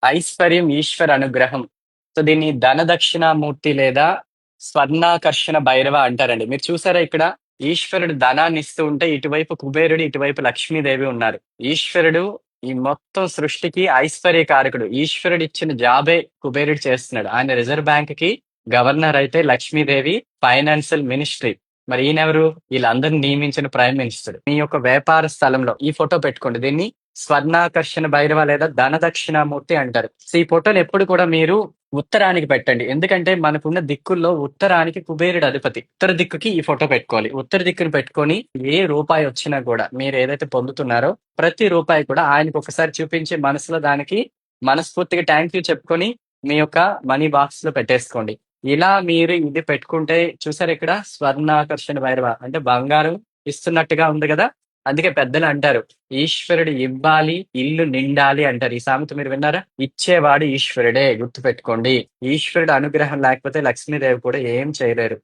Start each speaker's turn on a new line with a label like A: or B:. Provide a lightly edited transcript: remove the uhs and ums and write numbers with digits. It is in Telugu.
A: ఐశ్వర్యం, ఈశ్వర అనుగ్రహం. సో, దీన్ని ధనదక్షిణామూర్తి లేదా స్వర్ణాకర్షణ భైరవ అంటారండి. మీరు చూసారా ఇక్కడ? ఈశ్వరుడు ధనాన్నిస్తూ ఉంటే ఇటువైపు కుబేరుడు, ఇటువైపు లక్ష్మీదేవి ఉన్నారు. ఈశ్వరుడు ఈ మొత్తం సృష్టికి ఐశ్వర్యకారకుడు. ఈశ్వరుడిచ్చిన జాబే కుబేరుడు చేస్తున్నాడు. ఆయన రిజర్వ్ బ్యాంక్‌కి గవర్నర్ అయితే లక్ష్మీదేవి ఫైనాన్షియల్ మినిస్ట్రీ. మరి ఈయనెవరు? వీళ్ళందరిని నియమించిన ప్రైమ్ మినిస్టర్. మీ యొక్క వ్యాపార స్థలంలో ఈ ఫోటో పెట్టుకోండి. దీన్ని స్వర్ణాకర్షణ భైరవ లేదా ధనదక్షిణామూర్తి అంటారు. సో, ఈ ఫోటోని ఎప్పుడు కూడా మీరు ఉత్తరానికి పెట్టండి. ఎందుకంటే మనకున్న దిక్కుల్లో ఉత్తరానికి కుబేరుడు అధిపతి. ఉత్తర దిక్కుకి ఈ ఫోటో పెట్టుకోవాలి. ఉత్తర దిక్కుని పెట్టుకొని ఏ రూపాయి వచ్చినా కూడా మీరు ఏదైతే పొందుతున్నారో ప్రతి రూపాయి కూడా ఆయనకు ఒకసారి చూపించి మనసులో దానికి మనస్ఫూర్తిగా థ్యాంక్ యూ చెప్పుకొని మీ యొక్క మనీ బాక్స్ లో పెట్టేసుకోండి. ఇలా మీరు ఇది పెట్టుకుంటే చూసారు ఇక్కడ స్వర్ణాకర్షణ భైరవ అంటే బంగారం ఇస్తున్నట్టుగా ఉంది కదా. అందుకే పెద్దలు అంటారు ఈశ్వరుడు ఇవ్వాలి ఇల్లు నిండాలి అంటారు. ఈ సామెత మీరు విన్నారా? ఇచ్చేవాడు ఈశ్వరుడే, గుర్తుపెట్టుకోండి. ఈశ్వరుడు అనుగ్రహం లేకపోతే లక్ష్మీదేవి కూడా ఏం చేయలేరు.